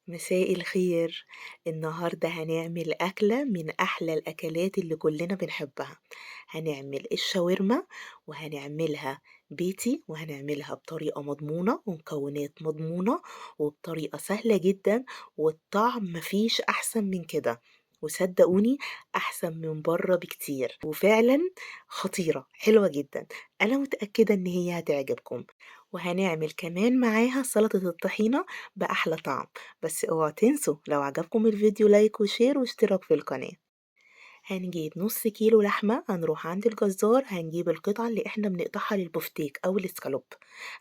مساء الخير. النهاردة هنعمل أكلة من أحلى الأكلات اللي كلنا بنحبها. هنعمل الشاورما وهنعملها بيتي وهنعملها بطريقة مضمونة ومكونات مضمونة وبطريقة سهلة جدا، والطعم مفيش أحسن من كده. وصدقوني أحسن من بره بكتير، وفعلا خطيرة حلوة جدا. أنا متأكدة إن هي هتعجبكم. وهنعمل كمان معاها سلطة الطحينة بأحلى طعم. بس اوعوا تنسوا لو عجبكم الفيديو لايك وشير واشتراك في القناة. هنجيب نص كيلو لحمة، هنروح عند الجزار هنجيب القطعة اللي احنا بنقطعها للبفتيك أو الاسكالوب،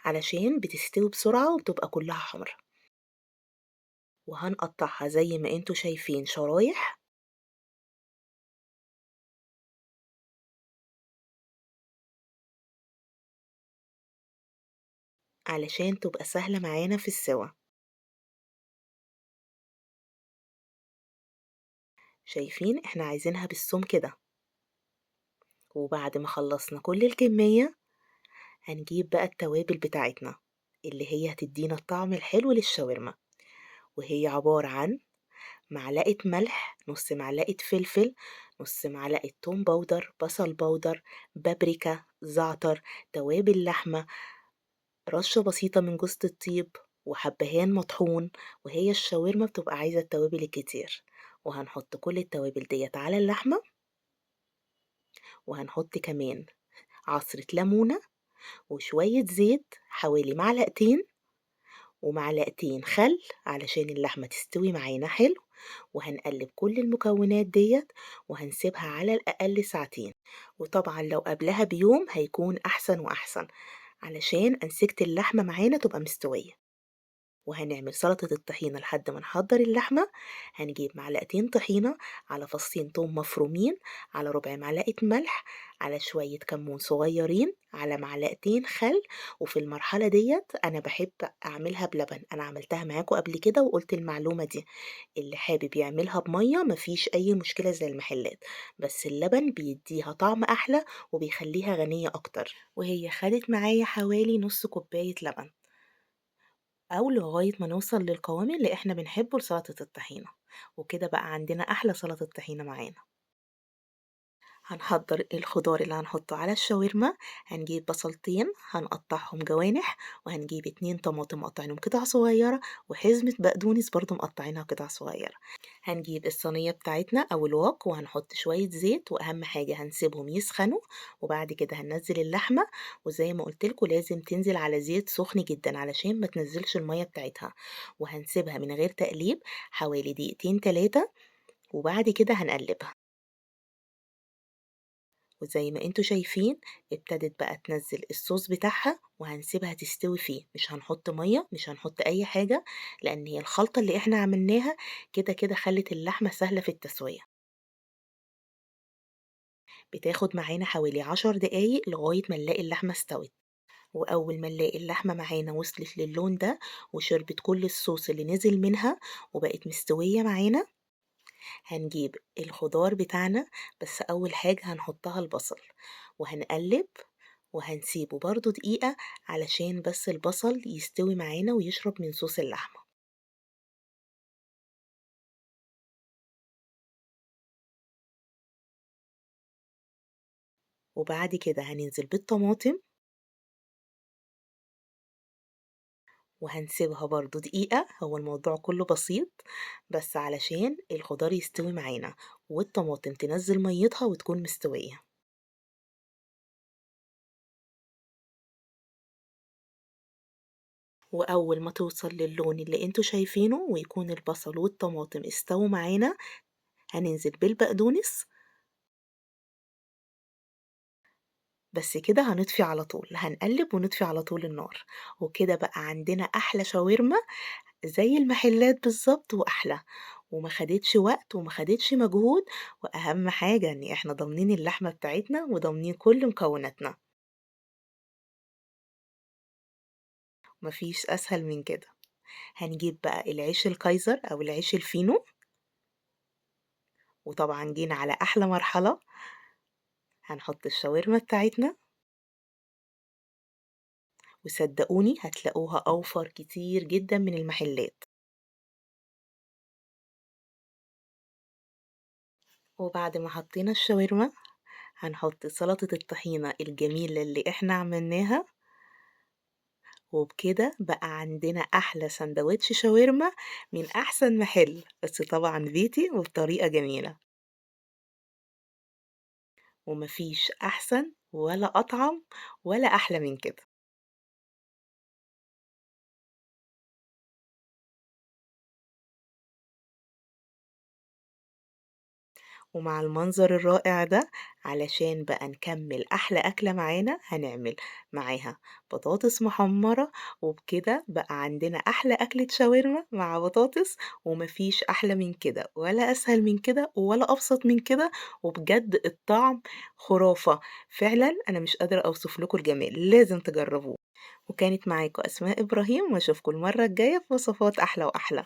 علشان بتستوي بسرعة وبتبقى كلها حمرا. وهنقطعها زي ما انتوا شايفين شرايح، علشان تبقى سهلة معانا في السوا. شايفين احنا عايزينها بالسمك كده. وبعد ما خلصنا كل الكمية هنجيب بقى التوابل بتاعتنا اللي هي هتدينا الطعم الحلو للشاورما، وهي عبارة عن معلقة ملح، نص معلقة فلفل، نص معلقة توم باودر، بصل باودر، بابريكا، زعتر، توابل لحمة، رشة بسيطة من جوز الطيب، وحبهان مطحون. وهي الشاورما بتبقى عايزة التوابل الكتير. وهنحط كل التوابل ديت على اللحمة، وهنحط كمان عصرة ليمونة وشوية زيت حوالي معلقتين، ومعلقتين خل علشان اللحمة تستوي معانا حلو. وهنقلب كل المكونات ديت وهنسيبها على الأقل ساعتين، وطبعا لو قبلها بيوم هيكون أحسن وأحسن علشان أنسجة اللحمة معانا تبقى مستوية. وهنعمل سلطة الطحينة لحد ما نحضر اللحمة. هنجيب معلقتين طحينة، على فصين توم مفرومين، على ربع معلقة ملح، على شوية كمون صغيرين، على معلقتين خل. وفي المرحلة ديت أنا بحب أعملها بلبن، أنا عملتها معاكم قبل كده وقلت المعلومة دي. اللي حابب يعملها بمية مفيش أي مشكلة زي المحلات، بس اللبن بيديها طعم أحلى وبيخليها غنية أكتر. وهي خدت معايا حوالي نص كوباية لبن، أو لغاية ما نوصل للقوام اللي إحنا بنحبه لسلطة الطحينة. وكده بقى عندنا أحلى سلطة طحينة معانا. هنحضر الخضار اللي هنحطه على الشاورما. هنجيب بصلتين هنقطعهم جوانح، وهنجيب 2 طماطم مقطعينهم قطع صغيرة، وحزمة بقدونس برضو مقطعينها قطع صغيرة. هنجيب الصينية بتاعتنا أو الوok وهنحط شوية زيت، وأهم حاجة هنسيبهم يسخنوا. وبعد كده هننزل اللحمة، وزي ما قلتلكوا لازم تنزل على زيت سخن جدا علشان ما تنزلش المية بتاعتها. وهنسيبها من غير تقليب حوالي دقيقتين 3، وبعد كده هنقلبها. وزي ما انتوا شايفين ابتدت بقى تنزل الصوص بتاعها، وهنسيبها تستوي فيه. مش هنحط مية، مش هنحط اي حاجة، لان هي الخلطة اللي احنا عملناها كده كده خلت اللحمة سهلة في التسوية. بتاخد معانا حوالي 10 دقايق لغاية ما نلاقي اللحمة استوت. وأول ما نلاقي اللحمة معانا وصلت للون ده وشربت كل الصوص اللي نزل منها وبقت مستوية معانا، هنجيب الخضار بتاعنا. بس أول حاجة هنحطها البصل، وهنقلب وهنسيبه برضو دقيقة علشان بس البصل يستوي معانا ويشرب من صوص اللحمة. وبعد كده هننزل بالطماطم وهنسيبها برضو دقيقة. هو الموضوع كله بسيط، بس علشان الخضار يستوي معانا والطماطم تنزل ميتها وتكون مستوية. وأول ما توصل للون اللي انتوا شايفينه ويكون البصل والطماطم استووا معانا، هننزل بالبقدونس. بس كده هنطفي على طول، هنقلب ونطفي على طول النار. وكده بقى عندنا أحلى شاورما زي المحلات بالظبط وأحلى، وما خدتش وقت وما خدتش مجهود. وأهم حاجة إن احنا ضامنين اللحمة بتاعتنا وضامنين كل مكوناتنا. مفيش أسهل من كده. هنجيب بقى العيش الكايزر أو العيش الفينو. وطبعا جينا على أحلى مرحلة، هنحط الشاورما بتاعتنا. وصدقوني هتلاقوها أوفر كتير جدا من المحلات. وبعد ما حطينا الشاورما هنحط سلطة الطحينة الجميلة اللي إحنا عملناها، وبكده بقى عندنا أحلى ساندوتش شاورما من أحسن محل، بس طبعًا بيتي وبطريقة جميلة، وما فيش أحسن ولا أطعم ولا أحلى من كده. ومع المنظر الرائع ده علشان بقى نكمل أحلى أكلة معانا هنعمل معاها بطاطس محمرة، وبكده بقى عندنا أحلى أكلة شاورما مع بطاطس، ومفيش أحلى من كده ولا أسهل من كده ولا أبسط من كده، وبجد الطعم خرافة. فعلا أنا مش قادرة أوصف لكم الجمال، لازم تجربوه. وكانت معاكم أسماء إبراهيم، وأشوفكم المرة الجاية في وصفات أحلى وأحلى.